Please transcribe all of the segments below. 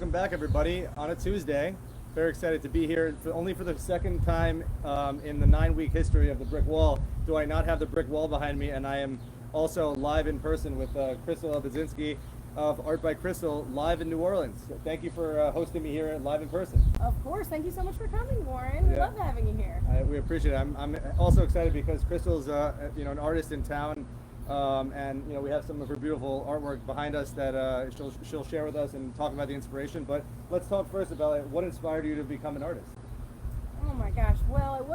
Welcome back, everybody, on a Tuesday. Very excited to be here. Only for the second time in the 9-week history of the brick wall do I not have the brick wall behind me, and I am also live in person with Crystal Obeidzinski of Art by Crystal, live in New Orleans. So thank you for hosting me here live in person. Of course. Thank you so much for coming, Warren. We love having you here. We appreciate it. I'm also excited because Crystal's an artist in town. And we have some of her beautiful artwork behind us that she'll share with us and talk about the inspiration. But let's talk first about what inspired you to become an artist. Oh my gosh. Well,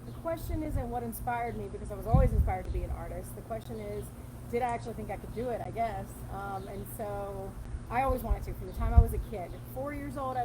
the question isn't what inspired me, because I was always inspired to be an artist. The question is, did I actually think I could do it, I guess. And so I always wanted to from the time I was a kid. At 4 years old, I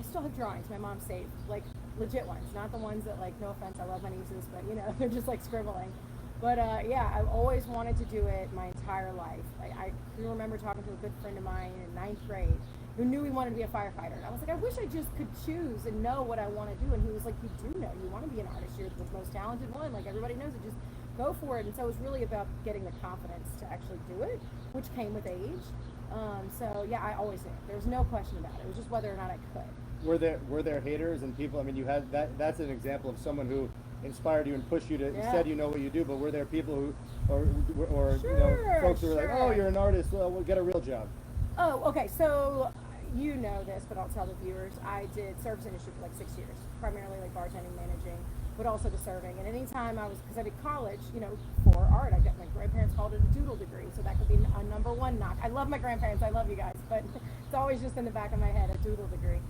still have drawings my mom saved, like legit ones, not the ones that, like, no offense, I love my nieces, but they're just like scribbling. But yeah, I've always wanted to do it my entire life. I can remember talking to a good friend of mine in 9th grade who knew he wanted to be a firefighter. And I was like, I wish I just could choose and know what I want to do. And he was like, you do know. You want to be an artist. You're the most talented one. Like, everybody knows it. Just go for it. And so it was really about getting the confidence to actually do it, which came with age. So yeah, I always knew. There was no question about it. It was just whether or not I could. Were there haters and people? I mean, you had that's an example of someone who inspired you and pushed you to, said you know what you do, but were there people who, or folks who were like, oh, you're an artist, well, we'll get a real job? Oh, okay, so you know this, but I'll tell the viewers, I did service industry for like 6 years, primarily like bartending, managing, but also the serving. And anytime because I did college, for art, my grandparents called it a doodle degree, so that could be a number one knock. I love my grandparents, I love you guys, but it's always just in the back of my head, a doodle degree.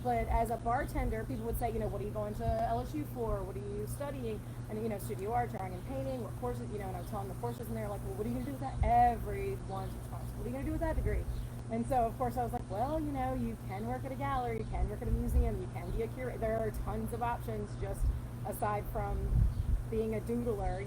But as a bartender, people would say, what are you going to LSU for? What are you studying? And, studio art, drawing and painting, what courses, and I was telling the courses, and they're like, well, what are you going to do with that? Everyone's response, what are you going to do with that degree? And so, of course, I was like, well, you can work at a gallery, you can work at a museum, you can be a curator. There are tons of options just aside from being a doodler,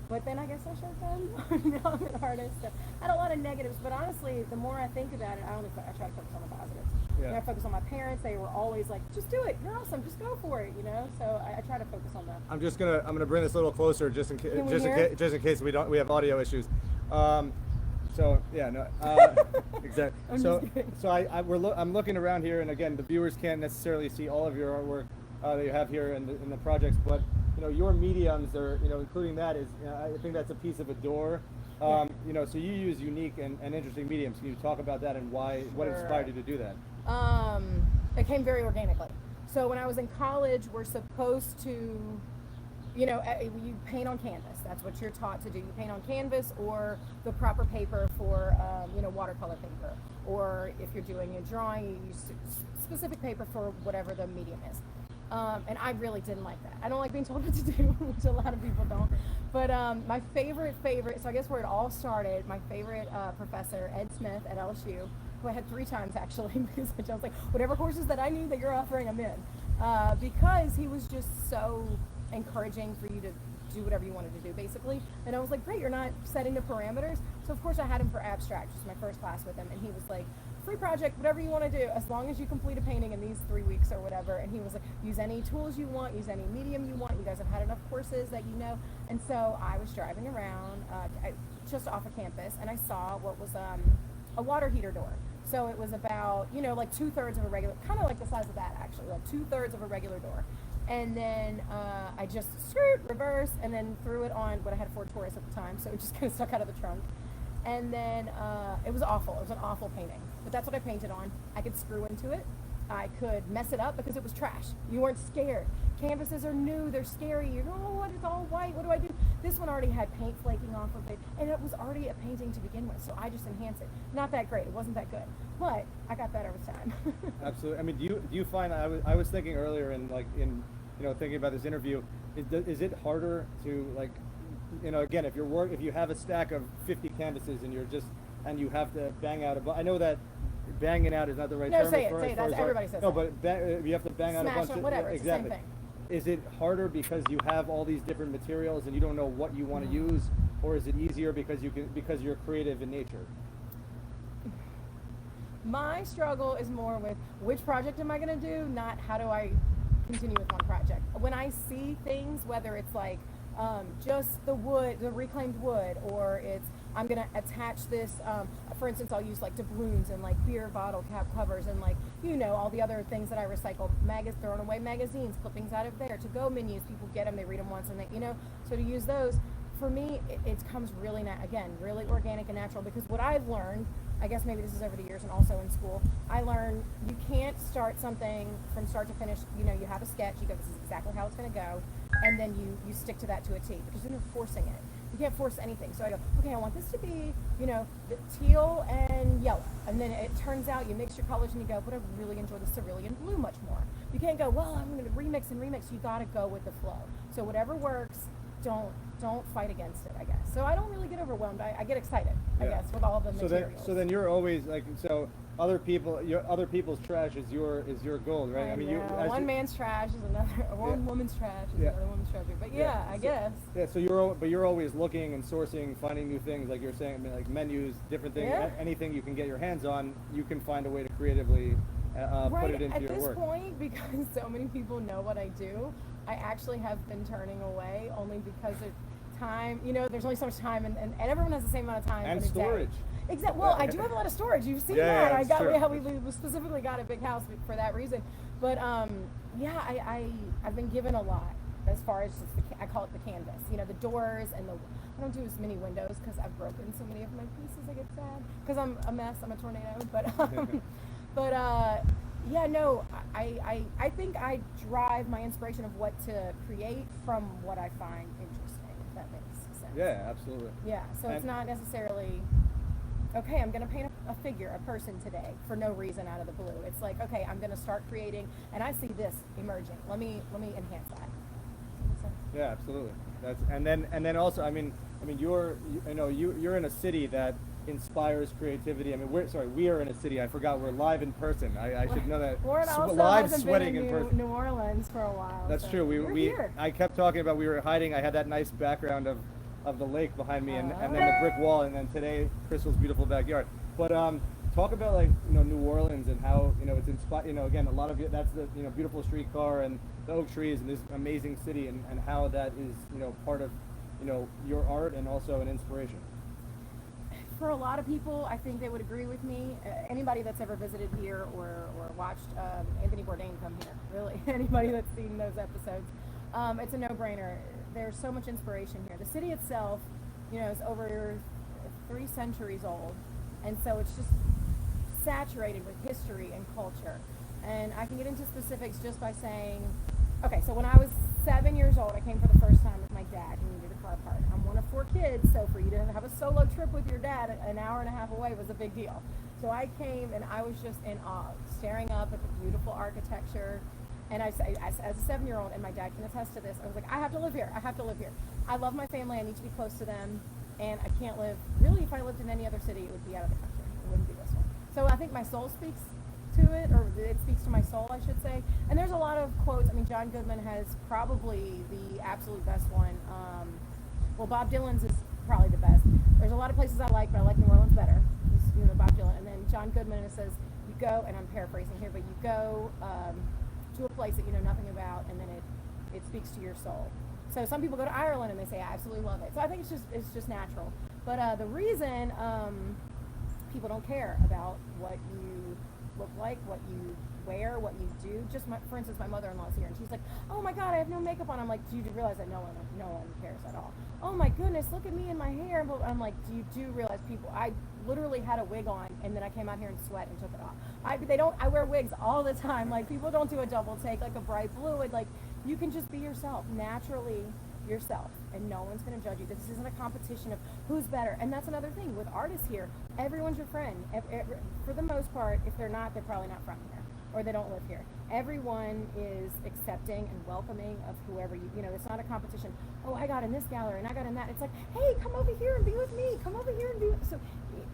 But then I guess I should have done, now I'm an artist. So I had a lot of negatives, but honestly, the more I think about it, I try to focus on the positives. I focus on my parents. They were always like, just do it, you're awesome, just go for it, So I try to focus on that. I'm gonna bring this a little closer just in case we have audio issues. So yeah, no, exactly. I'm looking around here, and again, the viewers can't necessarily see all of your artwork that you have here in the projects, but your mediums are, including that is, I think that's a piece of a door. So you use unique and interesting mediums. Can you talk about that and what inspired you to do that? It came very organically. So when I was in college, we're supposed to, you paint on canvas. That's what you're taught to do. You paint on canvas or the proper paper for, watercolor paper. Or if you're doing a drawing, you use specific paper for whatever the medium is. And I really didn't like that. I don't like being told what to do, which a lot of people don't. But my favorite, so I guess where it all started, my favorite professor, Ed Smith at LSU, who I had 3 times actually, because I was like, whatever courses that I knew that you're offering, I'm in. Because he was just so encouraging for you to do whatever you wanted to do, basically. And I was like, great, you're not setting the parameters. So of course I had him for abstract, which was my first class with him, and he was like, free project, whatever you want to do, as long as you complete a painting in these 3 weeks or whatever. And he was like, use any tools you want, use any medium you want, you guys have had enough courses that you know. And so I was driving around just off of campus, and I saw what was a water heater door. So it was about, like 2/3 of a regular, kind of like the size of that actually, like 2/3 of a regular door. And then I just reverse, and then threw it on, but I had a Ford Taurus at the time, so it just kind of stuck out of the trunk. And then it was awful. It was an awful painting. But that's what I painted on. I could screw into it. I could mess it up because it was trash. You weren't scared. Canvases are new. They're scary. You know, what? It's all white. What do I do? This one already had paint flaking off of it. And it was already a painting to begin with. So I just enhanced it. Not that great. It wasn't that good. But I got better with time. Absolutely. I mean, do you find, I was thinking earlier in thinking about this interview, is it harder to again, if you have a stack of 50 canvases and you have to bang out I know that banging out is not the right term. No, say it. That's everybody says. No, but you have to bang out a bunch of whatever. Exactly. It's the same thing. Is it harder because you have all these different materials and you don't know what you want to use, or is it easier because you're creative in nature? My struggle is more with which project am I going to do, not how do I continue with one project. When I see things, whether it's like just the reclaimed wood, or it's I'm going to attach this for instance, I'll use like doubloons and like beer bottle cap covers and like, all the other things that I recycle, thrown away magazines, clippings out of there, to-go menus, people get them, they read them once and they, so to use those, for me, it comes really, really organic and natural, because what I've learned, I guess maybe this is over the years and also in school, I learned you can't start something from start to finish. You have a sketch, you go, this is exactly how it's going to go, and then you stick to that to a T, because you're forcing it. You can't force anything. So I go, okay, I want this to be, the teal and yellow. And then it turns out you mix your colors and you go, but I really enjoy the cerulean blue much more. You can't go, well, I'm going to remix and remix. You got to go with the flow. So whatever works, don't fight against it, I guess. So I don't really get overwhelmed. I get excited, I guess, with all the materials. So then you're always like, so other people's trash is your gold, right? I mean, one man's trash is another. One woman's trash is another woman's treasure. But I guess. Yeah. So you're always looking and sourcing, finding new things, like you're saying, like menus, different things, anything you can get your hands on, you can find a way to creatively put it into your work. At this point, because so many people know what I do, I actually have been turning away only because of time. There's only so much time, and everyone has the same amount of time. And storage. Exactly. Well, I do have a lot of storage. You've seen that. We specifically got a big house for that reason. But I've been given a lot as far as just I call it the canvas. The doors and I don't do as many windows because I've broken so many of my pieces. I get sad because I'm a mess. I'm a tornado. I think I drive my inspiration of what to create from what I find interesting, if that makes sense. Yeah, absolutely. Yeah, so it's not necessarily, okay, I'm going to paint a figure, a person today for no reason out of the blue. It's like, okay, I'm going to start creating, and I see this emerging. Let me enhance that. Yeah, absolutely. And then also, I mean, you're in a city that inspires creativity. I mean, we are in a city. I forgot we're live in person. I should know that. Warren also live hasn't sweating been in person. New Orleans for a while. That's true. Here. I kept talking about we were hiding. I had that nice background of the lake behind me, and then the brick wall, and then today Crystal's beautiful backyard. But talk about like New Orleans and how it's inspired. Again, a lot of that's the beautiful streetcar and the oak trees and this amazing city, and how that is part of your art and also an inspiration. For a lot of people, I think they would agree with me. Anybody that's ever visited here or watched Anthony Bourdain come here, really, anybody that's seen those episodes, it's a no-brainer. There's so much inspiration here. The city itself, is over 3 centuries old, and so it's just saturated with history and culture. And I can get into specifics just by saying, okay, so when I was 7 years old, I came for the first time with my dad. He needed a car part. I'm one of 4 kids, so for you to have a solo trip with your dad an hour and a half away was a big deal. So I came, and I was just in awe, staring up at the beautiful architecture. And as a 7-year-old, and my dad can attest to this, I was like, I have to live here. I have to live here. I love my family. I need to be close to them. And I can't live, really, if I lived in any other city, it would be out of the country. It wouldn't be this one. So I think my soul speaks to it, or it speaks to my soul, I should say. And there's a lot of quotes. I mean, John Goodman has probably the absolute best one. Bob Dylan's is probably the best. There's a lot of places I like, but I like New Orleans better. Bob Dylan. And then John Goodman, it says, you go, and I'm paraphrasing here, but you go to a place that you know nothing about, and then it speaks to your soul. So some people go to Ireland and they say, I absolutely love it. So I think it's just natural. But the reason people don't care about what you look like, what you wear, what you do. For instance, my mother-in-law's here, and she's like, "Oh my God, I have no makeup on." I'm like, "Do you realize that no one cares at all?" "Oh my goodness, look at me and my hair." But I'm like, "Do you do realize people?" I literally had a wig on, and then I came out here in sweat and took it off. I wear wigs all the time. Like, people don't do a double take, like a bright blue. And like, you can just be yourself, naturally yourself, and no one's going to judge you. This isn't a competition of who's better. And that's another thing with artists here. Everyone's your friend. For the most part, if they're not, they're probably not from here, or they don't live here. Everyone is accepting and welcoming of whoever it's not a competition. Oh, I got in this gallery and I got in that. It's like, hey, come over here and be with me. Come over here and be with. So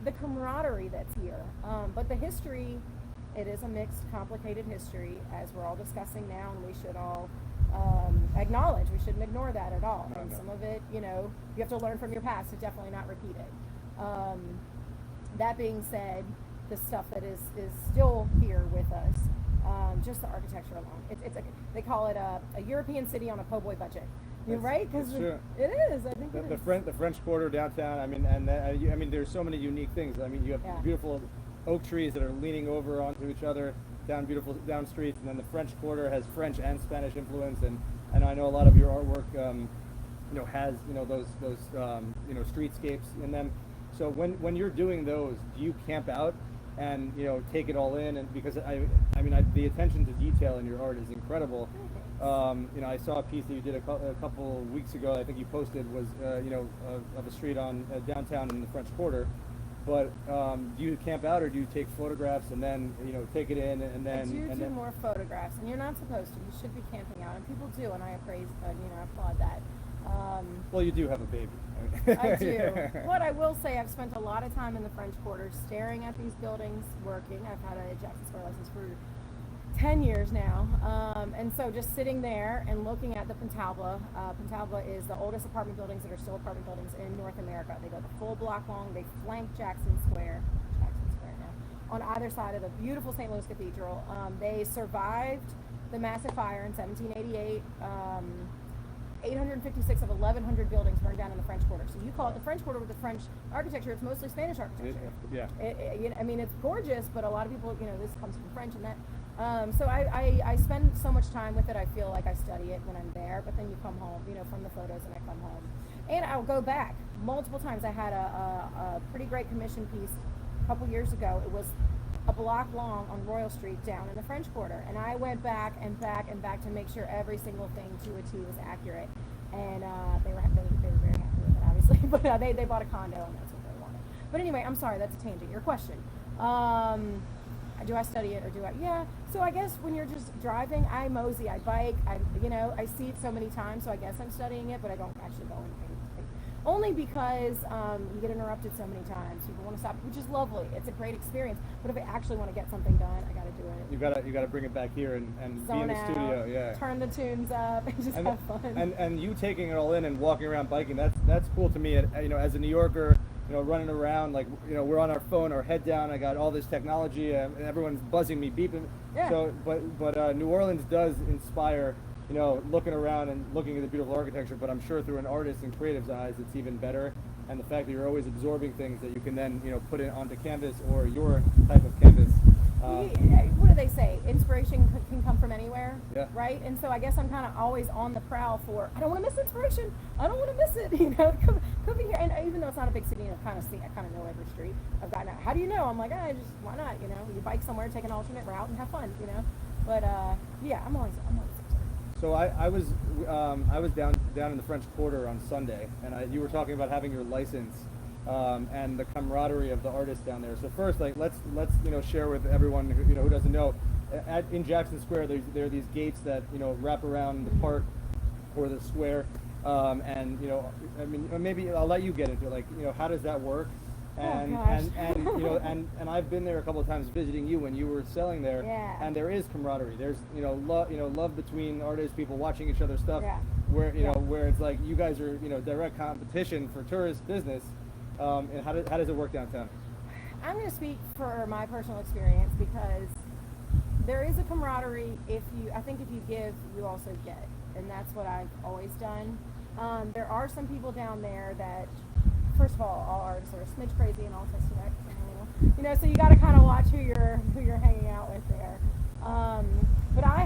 the camaraderie that's here. But the history, it is a mixed, complicated history, as we're all discussing now, and we should all acknowledge. We shouldn't ignore that at all. And some of it, you have to learn from your past to definitely not repeat it. That being said, the stuff that is still here with us, just the architecture alone. They call it a European city on a po' boy budget. You're right, because it is. I think the French Quarter downtown. I mean, there's so many unique things. I mean, you have beautiful oak trees that are leaning over onto each other down streets, and then the French Quarter has French and Spanish influence, and I know a lot of your artwork, has those streetscapes in them. So when you're doing those, do you camp out and take it all in? And because the attention to detail in your art is incredible. I saw a piece that you did a couple weeks ago. I think you posted was of a street on downtown in the French Quarter. But do you camp out, or do you take photographs and then take it in and then? I do more photographs, and you're not supposed to. You should be camping out, and people do, and I applaud that. Well, you do have a baby. I do. What I will say, I've spent a lot of time in the French Quarter staring at these buildings, working. I've had a Jackson Square license for 10 years now, and so just sitting there and looking at the Pentalba. Pentalba is the oldest apartment buildings that are still apartment buildings in North America. They go the full block long. They flank Jackson Square now, on either side of the beautiful St. Louis Cathedral. They survived the massive fire in 1788. 856 of 1,100 buildings burned down in the French Quarter. So you call it the French Quarter with the French architecture. It's mostly Spanish architecture. It's gorgeous, but a lot of people, this comes from French and that. So I spend so much time with it. I feel like I study it when I'm there, but then you come home, from the photos, and I come home. And I'll go back multiple times. I had a pretty great commission piece a couple years ago. It was a block long on Royal Street down in the French Quarter, and I went back and back and back to make sure every single thing to a T was accurate, and they were very happy with it, obviously, but they bought a condo, and that's what they wanted. But anyway, I'm sorry, that's a tangent. Your question. Do I study it, or do I? Yeah. So I guess when you're just driving, I mosey, I bike, I see it so many times, so I guess I'm studying it, but I don't actually go and only because you get interrupted so many times. People want to stop, which is lovely. It's a great experience. But if I actually want to get something done, I got to do it. You gotta bring it back here and be in the out, studio. Yeah. Turn the tunes up and just have fun. And you taking it all in and walking around biking, that's cool to me. As a New Yorker, running around like we're on our phone, our head down. I got all this technology, and everyone's buzzing me, beeping. Yeah. So, but New Orleans does inspire. Looking around and looking at the beautiful architecture, but I'm sure through an artist and creative's eyes, it's even better. And the fact that you're always absorbing things that you can then, put it onto canvas or your type of canvas. What do they say? Inspiration can come from anywhere, yeah. Right? And so I guess I'm kind of always on the prowl for, I don't want to miss inspiration. I don't want to miss it. Could be here. And even though it's not a big city, I kind of know every street. I've gotten out. How do you know? I'm like, why not? You bike somewhere, take an alternate route, and have fun. But I'm always. So I was down in the French Quarter on Sunday, and you were talking about having your license and the camaraderie of the artists down there. So first, let's share with everyone who doesn't know. In Jackson Square, there are these gates that wrap around the park or the square, and maybe I'll let you get into it. How does that work? And and I've been there a couple of times visiting you when you were selling there, yeah. And there is camaraderie. There's love between artists, people watching each other's stuff, yeah. Where it's like you guys are direct competition for tourist business. And how does it work downtown? I'm going to speak for my personal experience because there is a camaraderie. I think if you give, you also get, and that's what I've always done. There are some people down there that. First of all artists are a smidge crazy and all sorts of that, so you got to kind of watch who you're hanging out with there. But I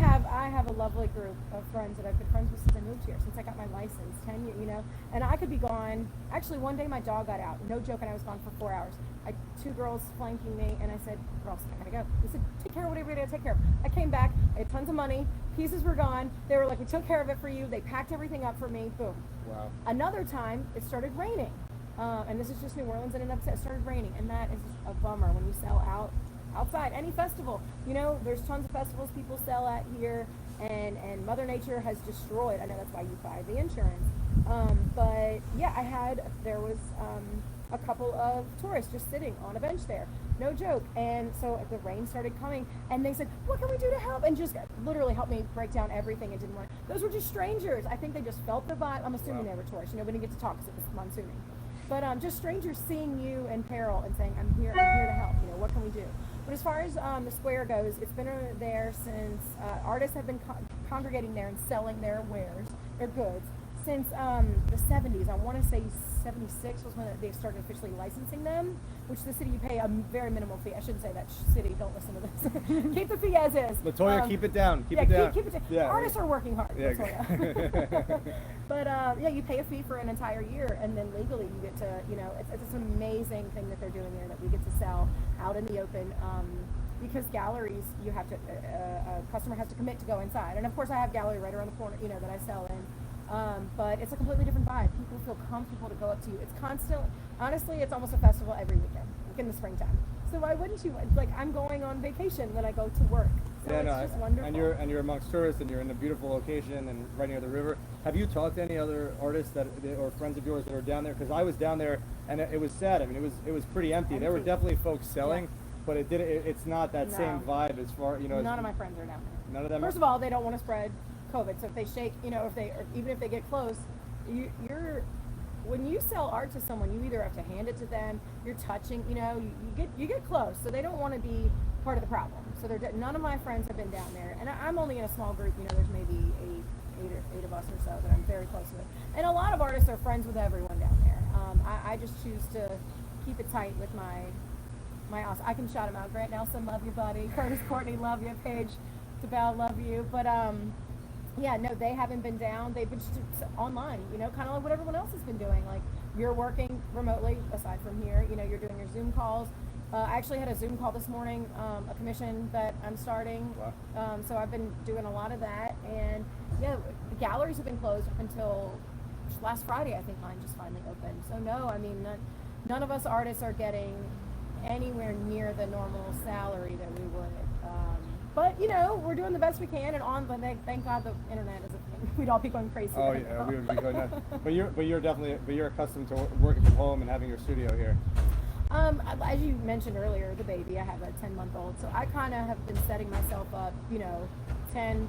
have a lovely group of friends that I've been friends with since I moved here, since I got my license, 10 years, and I could be gone. Actually, one day my dog got out, no joke, and I was gone for 4 hours. I had 2 girls flanking me, and I said, girls, I gotta go. They said, take care of whatever you gotta take care of. I came back, I had tons of money, pieces were gone. They were like, we took care of it for you. They packed everything up for me, boom. Wow. Another time, it started raining. And this is just New Orleans, and it started raining, and that is a bummer when you sell outside any festival. There's tons of festivals people sell at here, and Mother Nature has destroyed. I know that's why you buy the insurance. But yeah, there was a couple of tourists just sitting on a bench there, no joke. And so the rain started coming, and they said, "What can we do to help?" And just literally helped me break down everything. And didn't want. Those were just strangers. I think they just felt the vibe. I'm assuming they were tourists. We didn't get to talk because it was monsooning. But just strangers seeing you in peril and saying, I'm here to help, what can we do? But as far as the square goes, it's been there since artists have been congregating there and selling their wares, their goods, since the 70s. I want to say 76 was when they started officially licensing them, which the city, you pay a very minimal fee. I shouldn't say that, city, don't listen to this. Keep the fee as is. Latoya, keep it down. Keep it down. Keep it down. Yeah. Artists are working hard, Yeah. Latoya. But yeah, you pay a fee for an entire year, and then legally you get to, it's an amazing thing that they're doing there, that we get to sell out in the open. Because galleries, you have to, a customer has to commit to go inside. And of course I have gallery right around the corner, that I sell in. But it's a completely different vibe. People feel comfortable to go up to you. It's constant. Honestly, it's almost a festival every weekend, like in the springtime. So why wouldn't you? Like, I'm going on vacation when I go to work. So it's just wonderful. And you're amongst tourists, and you're in a beautiful location and right near the river. Have you talked to any other artists or friends of yours that are down there? Because I was down there and it was sad. I mean, it was pretty empty. There were definitely folks selling. Yeah. But it's not that same vibe as far, None of my friends are down there. None of them. First of all, they don't want to spread COVID. So if they shake, even if they get close, when you sell art to someone, you either have to hand it to them, you're touching, you get close. So they don't want to be part of the problem. So none of my friends have been down there, and I'm only in a small group. There's maybe eight of us or so that I'm very close with, and a lot of artists are friends with everyone down there. I just choose to keep it tight with my awesome. I can shout them out. Grant Nelson, love you, buddy. Curtis Courtney, love you. Paige DeBell, love you. But yeah, no, they haven't been down. They've been just online, kind of like what everyone else has been doing. Like, you're working remotely, aside from here, you're doing your Zoom calls. I actually had a Zoom call this morning, a commission that I'm starting. Wow. So I've been doing a lot of that. And yeah, the galleries have been closed up until last Friday. I think mine just finally opened. So no, I mean, none of us artists are getting anywhere near the normal salary that we would. But we're doing the best we can, and thank God the internet is a thing. We'd all be going crazy. Oh yeah, we would be going nuts. But you're accustomed to working from home and having your studio here. As you mentioned earlier, the baby, I have a 10-month-old, so I kind of have been setting myself up, 19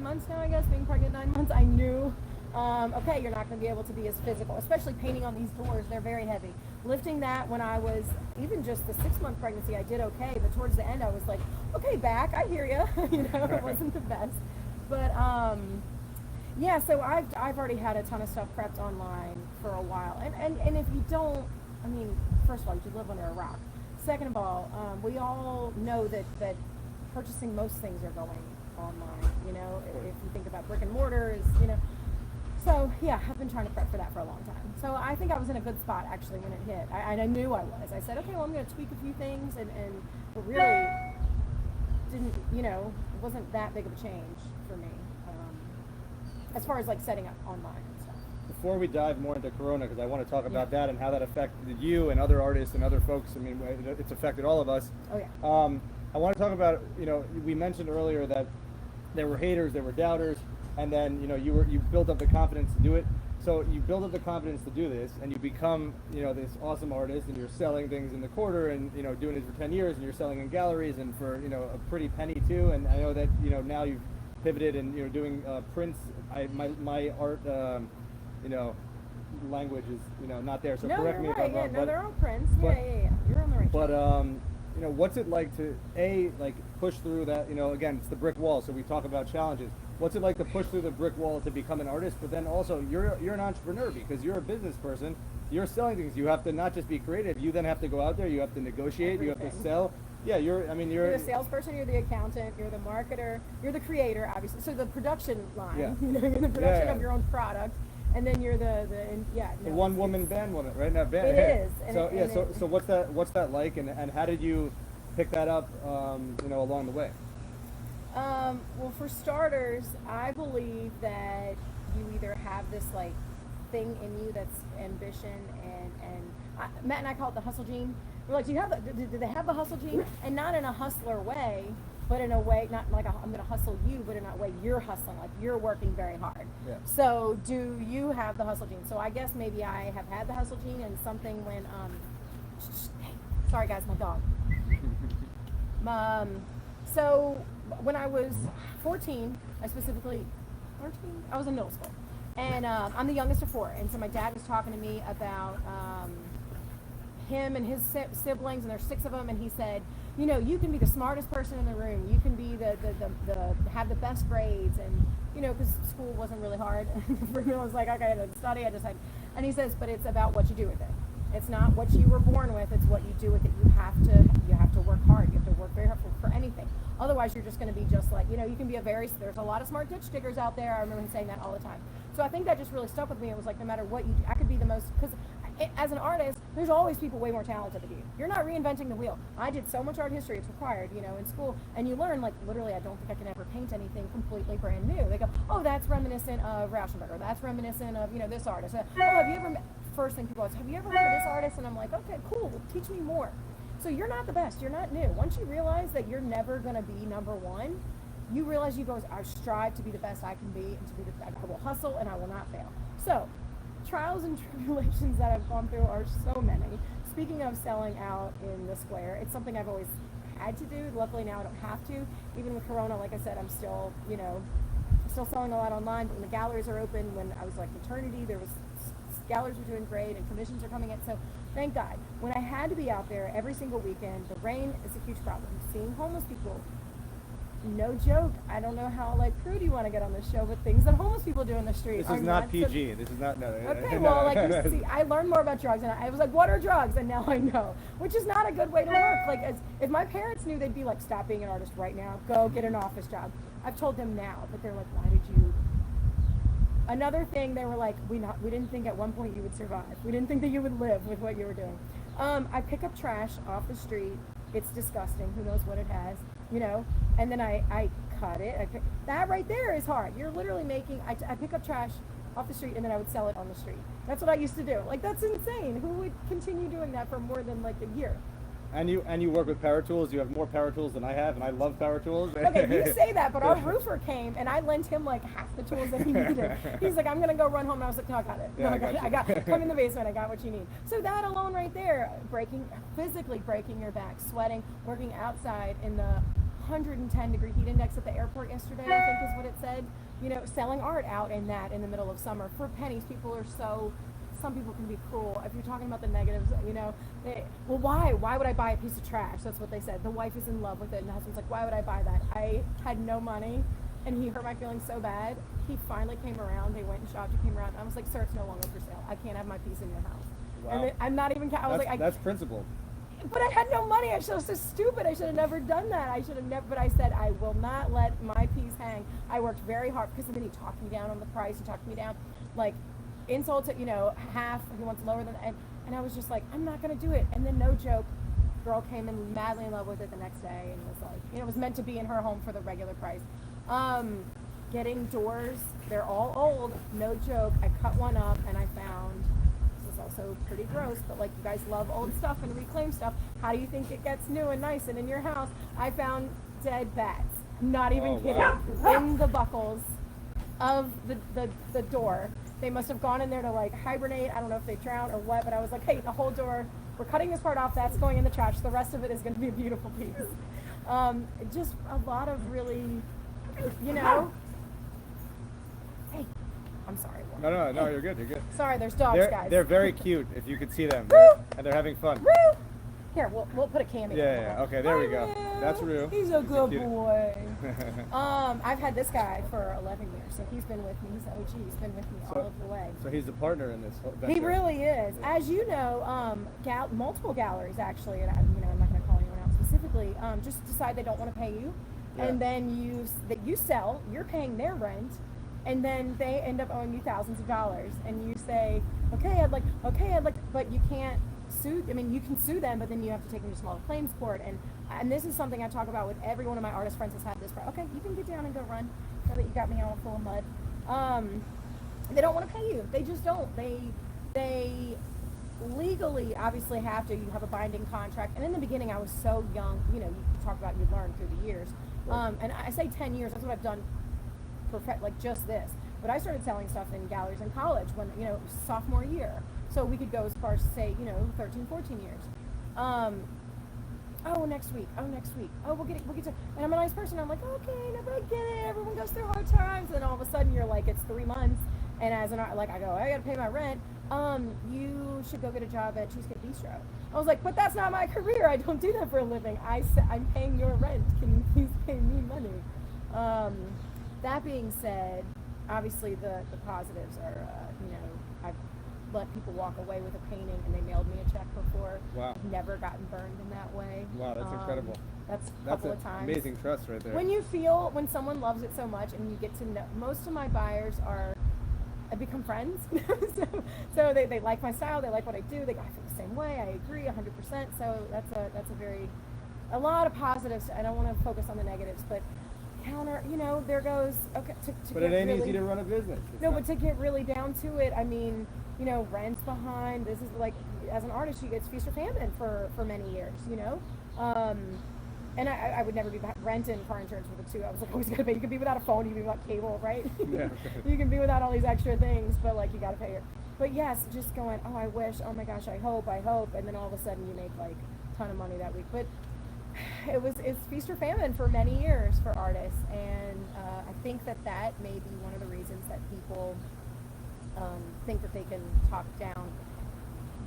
months now, I guess, being pregnant 9 months. I knew, okay, you're not going to be able to be as physical, especially painting on these doors. They're very heavy. Lifting that when I was, even just the 6-month pregnancy, I did okay, but towards the end I was like, okay, back, I hear you. It wasn't the best. But yeah, so I've already had a ton of stuff prepped online for a while. And if you don't, I mean, first of all, you should live under a rock. Second of all, we all know that purchasing most things are going online, if you think about brick and mortars, So yeah, I've been trying to prep for that for a long time. So I think I was in a good spot actually when it hit. I knew I was. I said, okay, well, I'm going to tweak a few things, and it really didn't, it wasn't that big of a change for me as far as like setting up online and stuff. Before we dive more into Corona, because I want to talk about that and how that affected you and other artists and other folks. I mean, it's affected all of us. Oh yeah. I want to talk about, we mentioned earlier that there were haters, there were doubters. And then, you built up the confidence to do it. So you build up the confidence to do this, and you become, this awesome artist, and you're selling things in the quarter, and, doing it for 10 years, and you're selling in galleries, and for, a pretty penny too. And I know that, now you've pivoted and, doing prints. My art, language is, not there. So no, correct me if I'm wrong. No, they're all prints. Yeah. You're on the right track. But, what's it like to, push through that, again, it's the brick wall. So we talk about challenges. What's it like to push through the brick wall to become an artist? But then also you're an entrepreneur, because you're a business person. You're selling things. You have to not just be creative. You then have to go out there. You have to negotiate. Everything. You have to sell. Yeah, you're the salesperson. You're the accountant. You're the marketer. You're the creator, obviously. So the production line. Yeah. You're the production of your own product, and then you're the one-woman band, right now. It is. So what's that like, and how did you pick that up, along the way? Well, for starters, I believe that you either have this like thing in you that's ambition, and Matt and I call it the hustle gene. We're like, do they have the hustle gene? And not in a hustler way, but in a way, not like I'm going to hustle you, but in a way you're hustling, like you're working very hard. Yeah. So do you have the hustle gene? So I guess maybe I have had the hustle gene, and something when, sorry guys, my dog. So when I was 14, I was in middle school, and I'm the youngest of 4, and so my dad was talking to me about him and his siblings, and there's 6 of them, and he said, you know, you can be the smartest person in the room. You can be the have the best grades, and you know, because school wasn't really hard. For me, I was like, okay, I didn't study. I just had, and he says, but it's about what you do with it. It's not what you were born with. It's what you do with it. You have to work hard. You have to work very hard for anything. Otherwise, you're just going to be just like, you know, you can be there's a lot of smart ditch diggers out there. I remember him saying that all the time. So I think that just really stuck with me. It was like, no matter what you do, I could be the most, because as an artist, there's always people way more talented than you. You're not reinventing the wheel. I did so much art history, it's required, you know, in school, and you learn, like, literally, I don't think I can ever paint anything completely brand new. They go, oh, that's reminiscent of Rauschenberg, or that's reminiscent of, you know, this artist. Oh, have you ever, first thing people ask, have you ever heard of this artist? And I'm like, okay, cool, teach me more. So you're not the best, you're not new. Once you realize that you're never going to be number one, you realize you go, I strive to be the best I can be, and to be I will hustle and I will not fail. So, trials and tribulations that I've gone through are so many. Speaking of selling out in the square, it's something I've always had to do. Luckily now I don't have to. Even with Corona, like I said, I'm still, you know, still selling a lot online, but when the galleries are open, when I was like maternity, galleries were doing great and commissions are coming in. So thank God. When I had to be out there every single weekend, the rain is a huge problem. Seeing homeless people, no joke. I don't know how like prude you want to get on this show, but things that homeless people do in the street. This is not PG. This is not no. Okay, well, like you see, I learned more about drugs, and I was like, "What are drugs?" And now I know, which is not a good way to work. Like, if my parents knew, they'd be like, "Stop being an artist right now. Go get an office job." I've told them now, but they're like, "Why did you?" Another thing, they were like, "We didn't think at one point you would survive. We didn't think that you would live with what you were doing." I pick up trash off the street. It's disgusting. Who knows what it has, you know? And then I cut it. That right there is hard. You're literally making, I pick up trash off the street and then I would sell it on the street. That's what I used to do. Like, that's insane. Who would continue doing that for more than like a year? And you work with power tools. You have more power tools than I have, and I love power tools. Okay, you say that, but our roofer came, and I lent him like half the tools that he needed. He's like, I'm gonna go run home, and I was like, no, I got it. No, Yeah, I got it. Come in the basement. I got what you need. So that alone, right there, physically breaking your back, sweating, working outside in the 110-degree heat index at the airport yesterday, I think is what it said. You know, selling art out in the middle of summer for pennies. Some people can be cruel. If you're talking about the negatives, you know, why would I buy a piece of trash? That's what they said. The wife is in love with it, and the husband's like, why would I buy that? I had no money, and he hurt my feelings so bad. He finally came around. They went and shopped. He came around. I was like, sir, it's no longer for sale. I can't have my piece in your house. Wow. And I'm not even. I was that's principle. But I had no money. I was so stupid. I should have never done that. I should have never. But I said I will not let my piece hang. I worked very hard because then he talked me down on the price. He talked me down, like. Insult to, you know, half, he wants lower than, and I was just like, I'm not going to do it. And then, no joke, girl came in madly in love with it the next day and was like, you know, it was meant to be in her home for the regular price. Getting doors, they're all old, no joke. I cut one up and I found, this is also pretty gross, but like, you guys love old stuff and reclaim stuff. How do you think it gets new and nice and in your house? I found dead bats, not even kidding, wow. In the buckles of the door. They must have gone in there to like hibernate. I don't know if they drowned or what, but I was like, hey, the whole door, we're cutting this part off, that's going in the trash. The rest of it is going to be a beautiful piece. Just a lot of really, you know. Hey, I'm sorry. No, you're good, you're good. Sorry, there's dogs, guys. They're very cute if you could see them. And they're having fun. Woo! Here, we'll put a cameo. Yeah, okay, there we go. Roo. That's Roo. He's a good boy. I've had this guy for 11 years, so he's been with me. He's OG. He's been with me all of the way. So he's the partner in this venture. He really is. Yeah. As you know, multiple galleries actually, and I'm not going to call anyone out specifically, just decide they don't want to pay you, yeah. And then you sell. You're paying their rent. And then they end up owing you thousands of dollars, and you say, okay, I'd like, but you can't sue. I mean, you can sue them, but then you have to take them to small claims court. And this is something I talk about with every one of my artist friends has had this. Okay, you can get down and go run. Now that you got me all full of mud. They don't want to pay you. They just don't. They legally obviously have to. You have a binding contract. And in the beginning, I was so young. You know, you talk about you learn through the years. Right. And I say 10 years. That's what I've done. Like just this, but I started selling stuff in galleries in college when, you know, sophomore year, so we could go as far as say, you know, 13, 14 years. Next week, we'll get to, and I'm a nice person, I'm like, okay, no, but I get it, everyone goes through hard times, and then all of a sudden you're like, it's 3 months, And as an art, like I go, I gotta pay my rent. You should go get a job at Cheesecake Bistro. I was like, but that's not my career. I don't do that for a living. I'm paying your rent. Can you please pay me money? That being said, obviously the positives are, I've let people walk away with a painting and they mailed me a check before. Wow. I've never gotten burned in that way. Wow, that's incredible. That's a couple of times. Amazing trust right there. When someone loves it so much and you get to know, most of my buyers I become friends. so they like my style, they like what I do, I feel the same way, I agree 100%. So that's a lot of positives. I don't want to focus on the negatives, but there goes, okay. But it ain't easy to run a business. But to get really down to it, I mean, rent's behind. This is like, as an artist, it's feast or famine for many years, and I would never be behind rent and car insurance were the two. I was like, always gotta pay. You can be without a phone, you can be without cable, right? Yeah. You can be without all these extra things, but like you gotta pay it. But yes, just going, oh, I wish, oh my gosh, I hope, and then all of a sudden you make like a ton of money that week. But it's feast or famine for many years for artists, and I think that may be one of the reasons that people think that they can talk down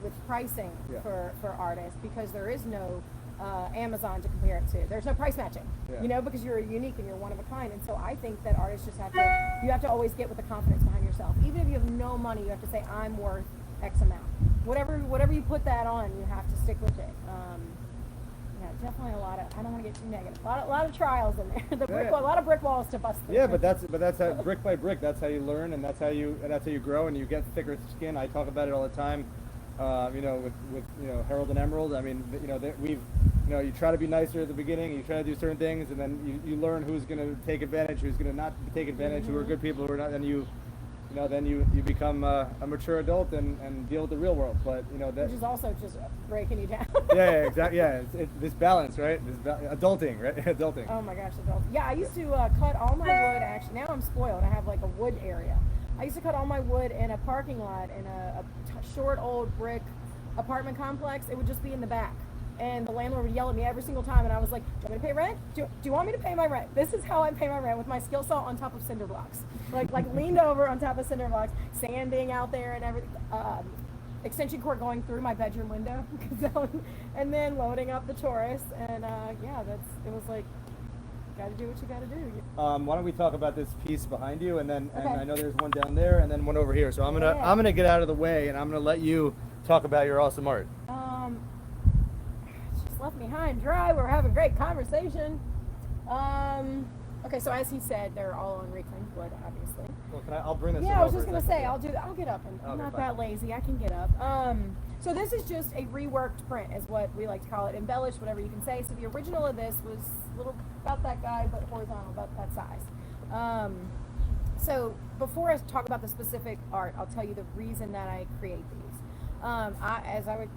with pricing for artists, because there is no Amazon to compare it to. There's no price matching, because you're unique and you're one of a kind. And so I think that artists just you have to always get with the confidence behind yourself. Even if you have no money, you have to say, I'm worth X amount. Whatever you put that on, you have to stick with it. Definitely a lot of, I don't want to get too negative, a lot of trials in there. A lot of brick walls to bust through. Yeah, but that's how, brick by brick, that's how you learn, and that's how you grow, and you get thicker skin. I talk about it all the time. With Herald and Emerald. I mean, you try to be nicer at the beginning, you try to do certain things, and then you learn who's going to take advantage, who's going to not take advantage, who are good people, who are not, and then you become a mature adult and deal with the real world. But that, which is also just breaking you down. Yeah, exactly. Yeah, it's this balance, right? Adulting, right? Adulting. Oh my gosh, adulting. Yeah, I used to cut all my wood. Actually, now I'm spoiled. I have like a wood area. I used to cut all my wood in a parking lot in a short old brick apartment complex. It would just be in the back. And the landlord would yell at me every single time, and I was like, do you want me to pay rent? Do you want me to pay my rent? This is how I pay my rent, with my skill saw on top of cinder blocks. Like leaned over on top of cinder blocks, sanding out there and everything. Extension cord going through my bedroom window. And then loading up the Taurus. And it was like, got to do what you got to do. Why don't we talk about this piece behind you, and then and I know there's one down there and then one over here. So I'm gonna get out of the way, and I'm gonna let you talk about your awesome art. Just left me high and dry. We're having a great conversation. Okay, so as he said, they're all on reclaimed wood, obviously. Well, I'll bring this. Yeah, I was just gonna say, I'll get up, and I'm not that lazy. I can get up. So this is just a reworked print, is what we like to call it, embellished, whatever you can say. So the original of this was a little about that guy, but horizontal, about that size. So before I talk about the specific art, I'll tell you the reason that I create these. As I would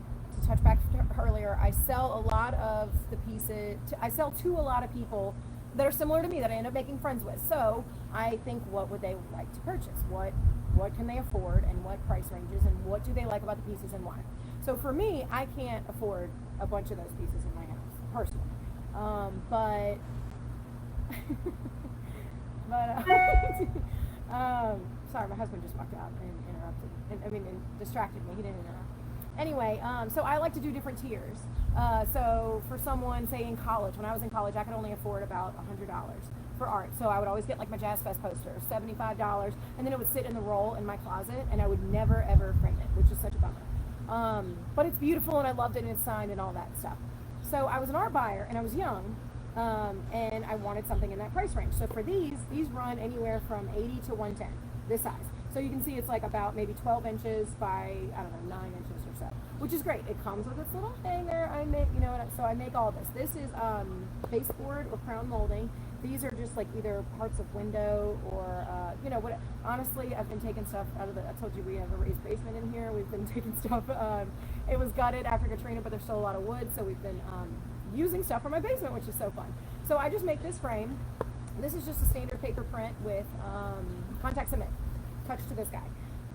touch back earlier, I sell a lot of the pieces. I sell to a lot of people that are similar to me that I end up making friends with. So I think, what would they like to purchase? What can they afford, and what price ranges, and what do they like about the pieces, and why? So for me, I can't afford a bunch of those pieces in my house, personally. Sorry, my husband just walked out and interrupted, and distracted me. He didn't interrupt. Anyway, so I like to do different tiers. So for someone, say in college, when I was in college, I could only afford about $100 for art. So I would always get like my Jazz Fest poster, $75, and then it would sit in the roll in my closet, and I would never ever frame it, which is such a bummer. But it's beautiful, and I loved it, and it's signed and all that stuff. So I was an art buyer, and I was young, and I wanted something in that price range. So for these run anywhere from 80 to 110, this size. So you can see it's like about maybe 12 inches by, 9 inches or so, which is great. It comes with this little hanger. I make, so I make all this. This is baseboard or crown molding. These are just like either parts of window or, what. Honestly, I've been taking stuff out of I told you we have a raised basement in here. We've been taking stuff. It was gutted after Katrina, but there's still a lot of wood. So we've been using stuff from my basement, which is so fun. So I just make this frame. This is just a standard paper print with contact cement touched to this guy.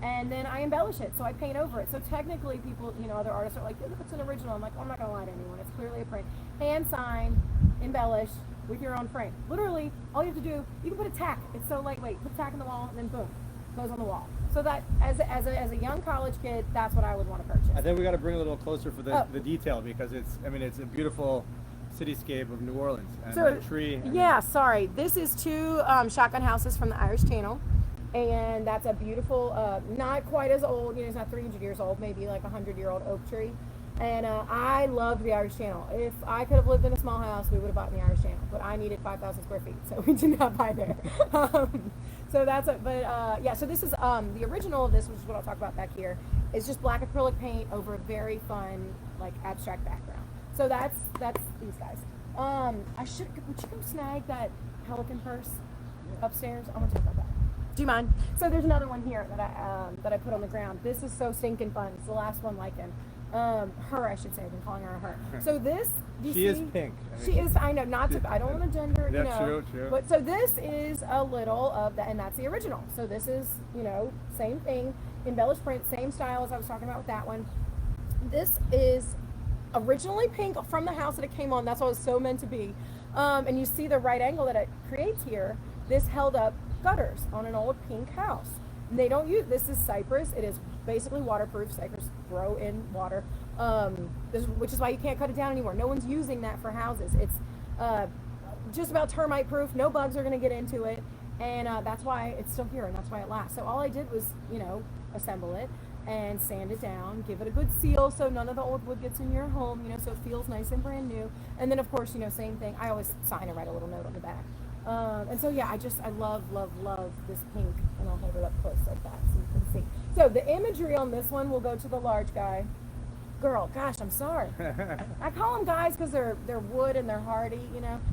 And then I embellish it, so I paint over it. So technically people, other artists are like, it's an original. I'm like, I'm not gonna lie to anyone. It's clearly a print. Hand signed, embellished with your own frame. Literally, all you have to do, you can put a tack. It's so lightweight. Put tack in the wall, and then boom. goes on the wall. So that as a young college kid, that's what I would want to purchase. I think we got to bring it a little closer for the detail, because it's a beautiful cityscape of New Orleans, and So, the tree. yeah, sorry. This is two shotgun houses from the Irish Channel, and that's a beautiful, not quite as old, it's not 300 years old, maybe like a 100-year-old oak tree. And I loved the Irish Channel. If I could have lived in a small house, we would have bought in the Irish Channel, but I needed 5,000 square feet, so we did not buy there. So that's it. But yeah, so this is the original of this, which is what I'll talk about back here, is just black acrylic paint over a very fun, like, abstract background. So that's these guys. Would you go snag that pelican purse upstairs? I want to talk about that. Do you mind? So there's another one here that I put on the ground. This is so stinking fun. It's the last one like him. Her, I should say. I've been calling her a her. So this, She is pink. She is. I know. Not to. I don't want to gender. Yeah, true. But so this is a little of that, and that's the original. So this is, same thing, embellished print, same style as I was talking about with that one. This is originally pink from the house that it came on. That's what it was so meant to be. And you see the right angle that it creates here. This held up gutters on an old pink house. And they don't use, this is cypress. It is basically waterproof. Cypress grow in water, which is why you can't cut it down anymore. No one's using that for houses. It's just about termite proof. No bugs are going to get into it. And that's why it's still here, and that's why it lasts. So all I did was, assemble it and sand it down, give it a good seal so none of the old wood gets in your home, so it feels nice and brand new. And then of course, same thing. I always sign and write a little note on the back. And so yeah, I love this pink, and I'll hold it up close like that so you can see. So the imagery on this one will go to the large guy. Girl, gosh, I'm sorry. I call them guys because they're wood and they're hardy,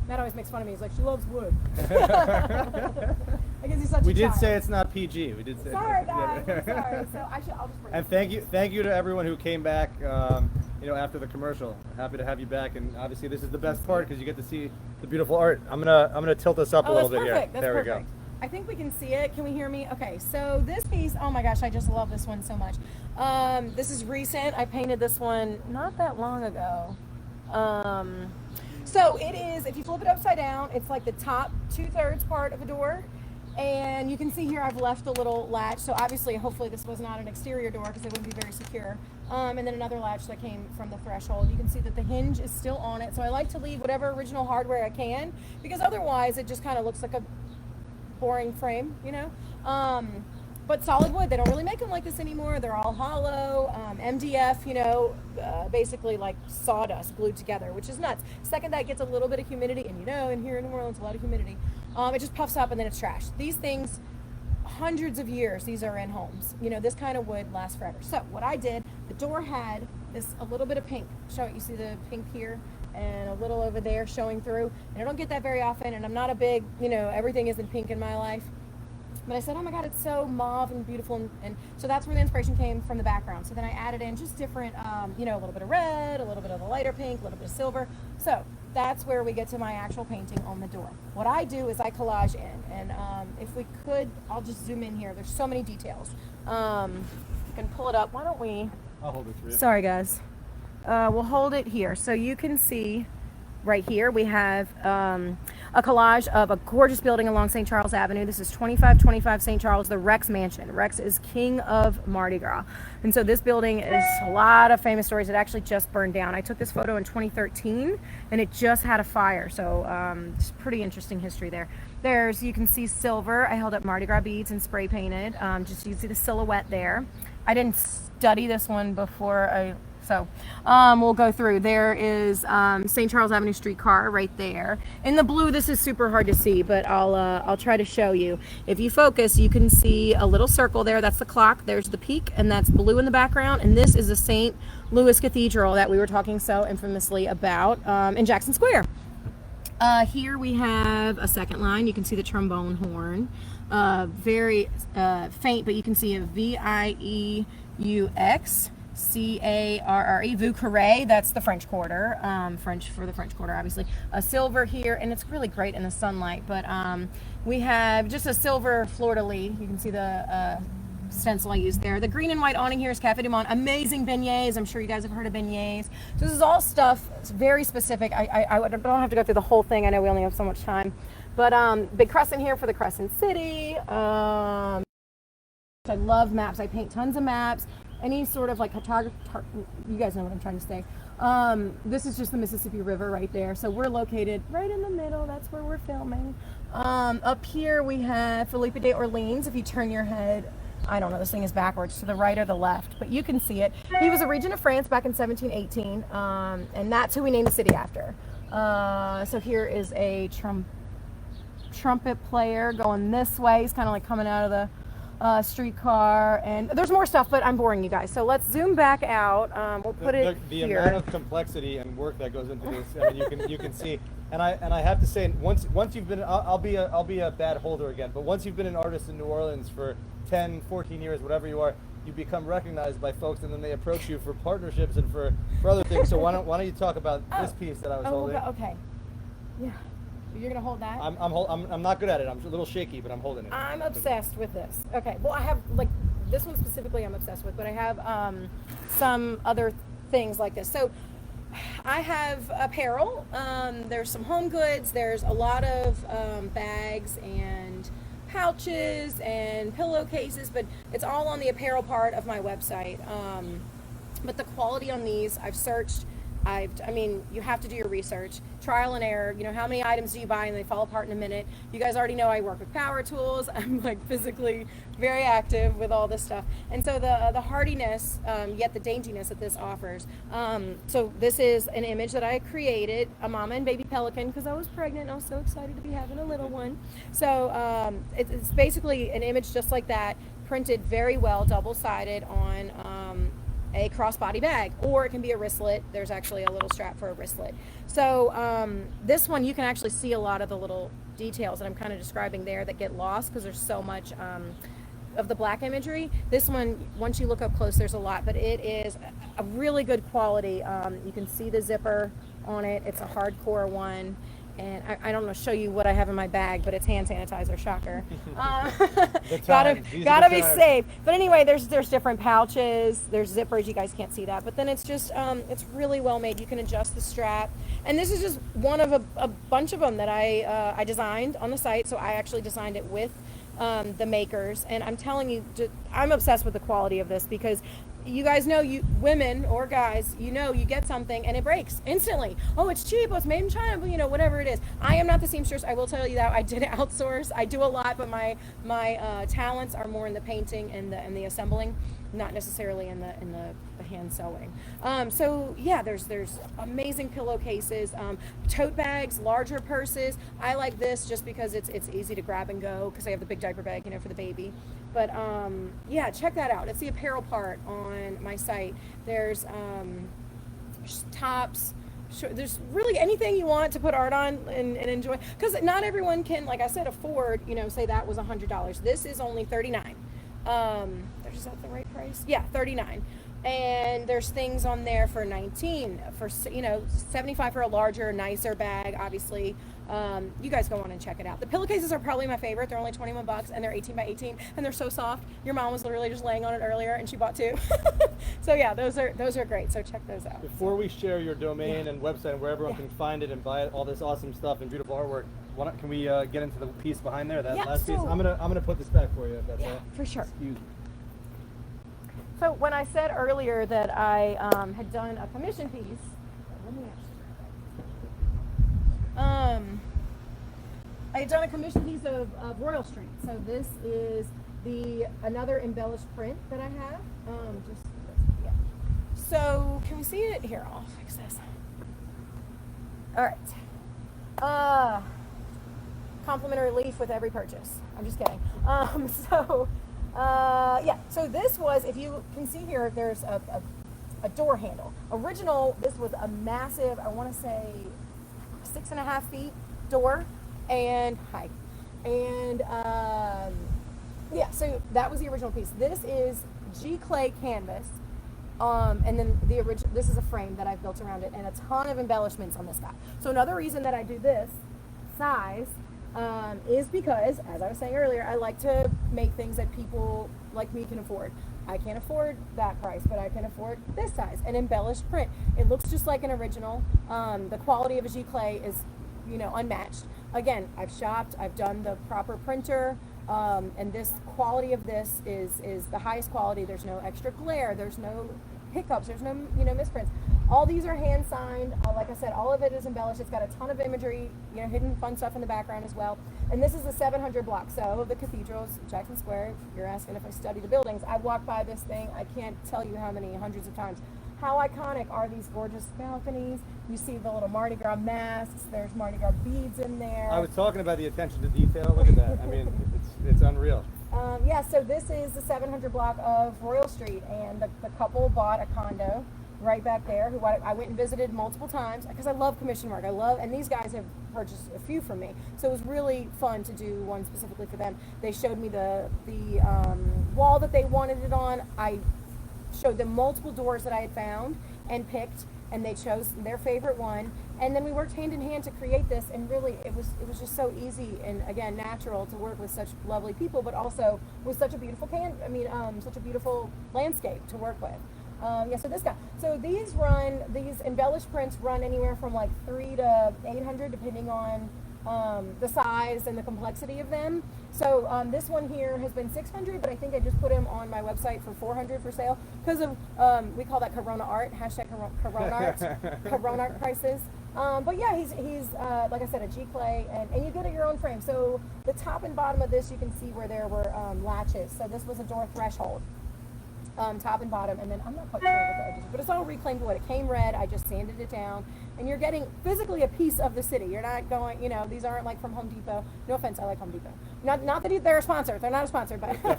Matt always makes fun of me. He's like, she loves wood. I guess he's such We a did child. say it's not PG. We did say. Sorry, guys. I'm sorry. So I'll just bring And thank you to everyone who came back, after the commercial. Happy to have you back, and obviously this is the best part because you get to see the beautiful art. I'm gonna tilt this up a little bit perfect. here. That's There perfect. we go. I think we can see it. Can we hear me? Okay, so this piece, oh my gosh, I just love this one so much. This is recent. I painted this one not that long ago. So it is, if you flip it upside down, it's like the top 2/3 part of a door. And you can see here I've left a little latch. So obviously, hopefully this was not an exterior door because it wouldn't be very secure. And then another latch that came from the threshold. You can see that the hinge is still on it. So I like to leave whatever original hardware I can, because otherwise it just kind of looks like a boring frame, but solid wood. They don't really make them like this anymore. They're all hollow, MDF, basically like sawdust glued together, which is nuts. Second that gets a little bit of humidity, and in here in New Orleans, a lot of humidity, it just puffs up and then it's trash. These things, hundreds of years, these are in homes. This kind of wood lasts forever. So what I did, the door had a little bit of pink. Show it. You see the pink here and a little over there showing through. And I don't get that very often, and I'm not a big, everything isn't pink in my life. But I said, oh my God, it's so mauve and beautiful. And so that's where the inspiration came from, the background. So then I added in just different, a little bit of red, a little bit of the lighter pink, a little bit of silver. So that's where we get to my actual painting on the door. What I do is I collage in. And if we could, I'll just zoom in here. There's so many details. You can pull it up. Why don't we? I'll hold it for you. Sorry, guys. We'll hold it here. So you can see right here we have a collage of a gorgeous building along St. Charles Avenue. This is 2525 St. Charles, the Rex Mansion. Rex is king of Mardi Gras. And so this building is a lot of famous stories. It actually just burned down. I took this photo in 2013 and it just had a fire. So it's pretty interesting history there. You can see silver. I held up Mardi Gras beads and spray painted. Just you can see the silhouette there. I didn't study this one before So we'll go through. There is St. Charles Avenue streetcar right there. In the blue, this is super hard to see, but I'll try to show you. If you focus, you can see a little circle there. That's the clock. There's the peak, and that's blue in the background. And this is the St. Louis Cathedral that we were talking so infamously about in Jackson Square. Here we have a second line. You can see the trombone horn. Very faint, but you can see a VIEUX. CARRE, Vous Carré, that's the French Quarter, French for the French Quarter, obviously. A silver here, and it's really great in the sunlight, but we have just a silver fleur-de-lis. You can see the stencil I used there. The green and white awning here is Café du Monde. Amazing beignets. I'm sure you guys have heard of beignets. So this is all stuff, it's very specific. I don't have to go through the whole thing. I know we only have so much time. But big crescent here for the Crescent City. I love maps. I paint tons of maps. Any sort of like photography, you guys know what I'm trying to say. This is just the Mississippi River right there. So we're located right in the middle. That's where we're filming. Up here we have Felipe de Orleans. If you turn your head, I don't know, this thing is backwards, to the right or the left, but you can see it. He was a regent of France back in 1718, and that's who we named the city after. So here is a trumpet player going this way. He's kind of like coming out of the streetcar, and there's more stuff, but I'm boring you guys. So let's zoom back out. We'll put it the here. amount of complexity and work that goes into this. I mean, you can see. And I have to say, once you've been, I'll be a bad holder again. But once you've been an artist in New Orleans for 10, 14 years, whatever you are, you become recognized by folks, and then they approach you for partnerships and for other things. So why don't you talk about this piece that I was holding? Okay. Yeah. You're gonna hold that? I'm not good at it. I'm a little shaky, but I'm holding it. I'm obsessed with this. Okay. Well, I have like this one specifically. I'm obsessed with, but I have some other things like this. So I have apparel. There's some home goods. There's a lot of bags and pouches and pillowcases, but it's all on the apparel part of my website. But the quality on these, I've searched. I mean, you have to do your research, trial and error. You know, how many items do you buy and they fall apart in a minute? You guys already know I work with power tools. I'm like physically very active with all this stuff. And so the hardiness, yet the daintiness that this offers. So this is an image that I created, a mama and baby pelican, because I was pregnant and I was so excited to be having a little one. So it's basically an image just like that, printed very well, double-sided on a crossbody bag, or it can be a wristlet. There's actually a little strap for a wristlet. So this one, you can actually see a lot of the little details that I'm kind of describing there that get lost because there's so much of the black imagery. This one, once you look up close, there's a lot, but it is a really good quality. You can see the zipper on it. It's a hardcore one. And I don't know, show you what I have in my bag, but it's hand sanitizer. Shocker. Gotta be safe. But anyway, there's different pouches. There's zippers. You guys can't see that, but then it's just it's really well made. You can adjust the strap, and this is just one of a bunch of them that I designed on the site. So I actually designed it with the makers, and I'm telling you, I'm obsessed with the quality of this because you guys know, you women or guys, you know, you get something and it breaks instantly. Oh, it's cheap. Oh, it's made in China. But, you know, whatever it is. I am not the seamstress. I will tell you that. I did outsource. I do a lot, but my talents are more in the painting and the assembling, not necessarily in the hand sewing. So yeah, there's amazing pillowcases, tote bags, larger purses. I like this just because it's easy to grab and go because I have the big diaper bag, you know, for the baby. But yeah, check that out. It's the apparel part on my site. There's tops. There's really anything you want to put art on and enjoy, because not everyone can, like I said, afford, you know, say that was $100. This is only $39. Is that the right price? Yeah, $39. And there's things on there for $19, for, you know, $75 for a larger, nicer bag, obviously. You guys go on and check it out. The pillowcases are probably my favorite. They're only $21 and they're 18 by 18 and they're so soft. Your mom was literally just laying on it earlier and she bought two. So yeah, those are great. So check those out. Before we share your domain and website and where everyone can find it and buy all this awesome stuff and beautiful artwork, can we get into the piece behind there? That last piece. I'm gonna put this back for you if that's all right. For sure. Excuse me. So when I said earlier that I had done a commission piece, I had done a commission piece of Royal Street. So this is another embellished print that I have. So can we see it? Here, I'll fix this. All right. Complimentary leaf with every purchase. I'm just kidding. Yeah, so this was, if you can see here, there's a door handle. Original, this was a massive, I want to say 6.5 feet door and height. And yeah, so that was the original piece. This is G-clay canvas. And then this is a frame that I've built around it and a ton of embellishments on this guy. So another reason that I do this size is because, as I was saying earlier, I like to make things that people like me can afford. I can't afford that price, but I can afford this size, an embellished print. It looks just like an original. The quality of a G-clay is, you know, unmatched. Again, I've shopped, I've done the proper printer, And this quality of this is the highest quality. There's no extra glare. There's no hiccups. There's no misprints. All these are hand signed. Like I said, all of it is embellished. It's got a ton of imagery, hidden fun stuff in the background as well. And this is a 700 block. So the cathedrals, Jackson Square. If you're asking if I study the buildings, I've walked by this thing. I can't tell you how many hundreds of times. How iconic are these gorgeous balconies? You see the little Mardi Gras masks. There's Mardi Gras beads in there. I was talking about the attention to detail. Look at that. I mean, it's unreal. Yeah, so this is the 700 block of Royal Street, and the couple bought a condo right back there, who I went and visited multiple times because I love commission work. And these guys have purchased a few from me, so it was really fun to do one specifically for them. They showed me the wall that they wanted it on. I showed them multiple doors that I had found and picked, and they chose their favorite one. And then we worked hand in hand to create this, and really it was just so easy and again natural to work with such lovely people, but also with such a beautiful such a beautiful landscape to work with. So this guy. So these embellished prints run anywhere from like $300 to $800 depending on the size and the complexity of them. So this one here has been $600, but I think I just put him on my website for $400 for sale because of we call that Corona art, hashtag Corona art, Corona art prices. But yeah, he's like I said, a G clay, and you get it your own frame. So the top and bottom of this, you can see where there were latches. So this was a door threshold. Top and bottom, and then I'm not quite sure what the edges, but it's all reclaimed wood. It came red. I just sanded it down, and you're getting physically a piece of the city. You're not going, these aren't like from Home Depot. No offense, I like Home Depot. Not that they're a sponsor. They're not a sponsor, but no,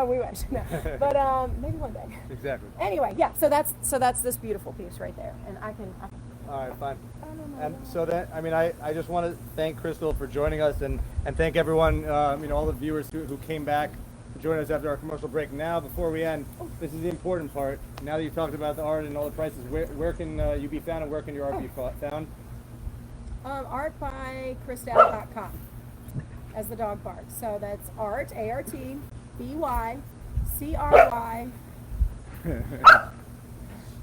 we wish. No. But maybe one day. Exactly. Anyway, yeah. So that's this beautiful piece right there, and I can all right, fine. And so that, I just want to thank Crystal for joining us, and thank everyone, all the viewers who came back to join us after our commercial break. Now, before we end, this is the important part. Now that you've talked about the art and all the prices, where can you be found, and where can your art be found? Artbycrystale.com as the dog barks. So that's art, ARTBYCRY.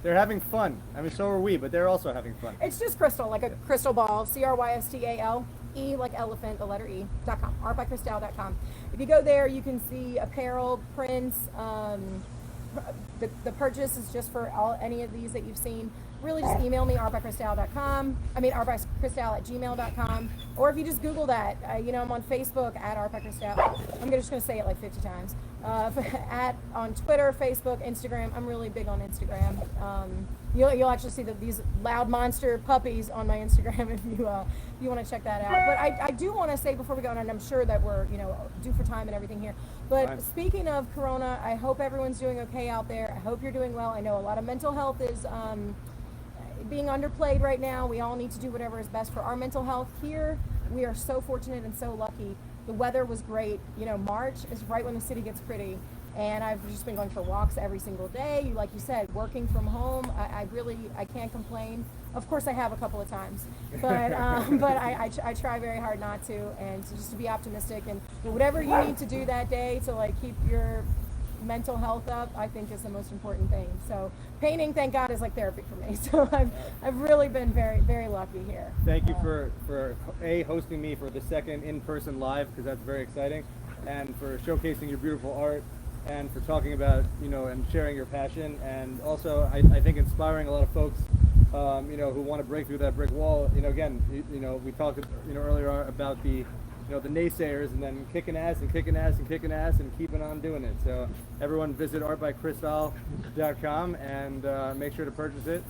They're having fun. So are we, but they're also having fun. It's just crystal, like a crystal ball, CRYSTAL, E like elephant, the letter E.com, artbycrystale.com. If you go there, you can see apparel, prints. The purchase is just for any of these that you've seen. Really just email me, artbycrystale.com. artbycrystale@gmail.com. Or if you just Google that, I'm on Facebook at artbycrystale. I'm just going to say it like 50 times. On Twitter, Facebook, Instagram. I'm really big on Instagram. You'll actually see these loud monster puppies on my Instagram if you want to check that out. But I do want to say before we go, and I'm sure that we're due for time and everything here. But speaking of Corona, I hope everyone's doing okay out there. I hope you're doing well. I know a lot of mental health is being underplayed right now. We all need to do whatever is best for our mental health. Here, we are so fortunate and so lucky. The weather was great. March is right when the city gets pretty. And I've just been going for walks every single day. Like you said, working from home, I can't complain. Of course, I have a couple of times, but I try very hard not to, and just to be optimistic, and whatever you need to do that day to keep your mental health up, I think is the most important thing. So painting, thank God, is like therapy for me. So I've really been very, very lucky here. Thank you for hosting me for the second in-person live, because that's very exciting, and for showcasing your beautiful art, and for talking about, and sharing your passion, and also I think inspiring a lot of folks, who want to break through that brick wall. Again, we talked, earlier about the naysayers, and then kicking ass and kicking ass and kicking ass and keeping on doing it. So everyone visit artbycrystale.com and make sure to purchase it.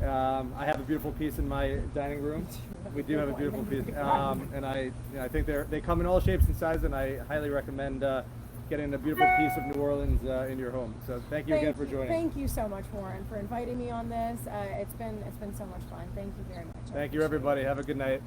I have a beautiful piece in my dining room. We do have a beautiful piece, and I think they come in all shapes and sizes, and I highly recommend getting a beautiful piece of New Orleans in your home. So thank you again for joining. Thank you so much, Warren, for inviting me on this. It's been so much fun. Thank you very much. Thank you, everybody. Have a good night.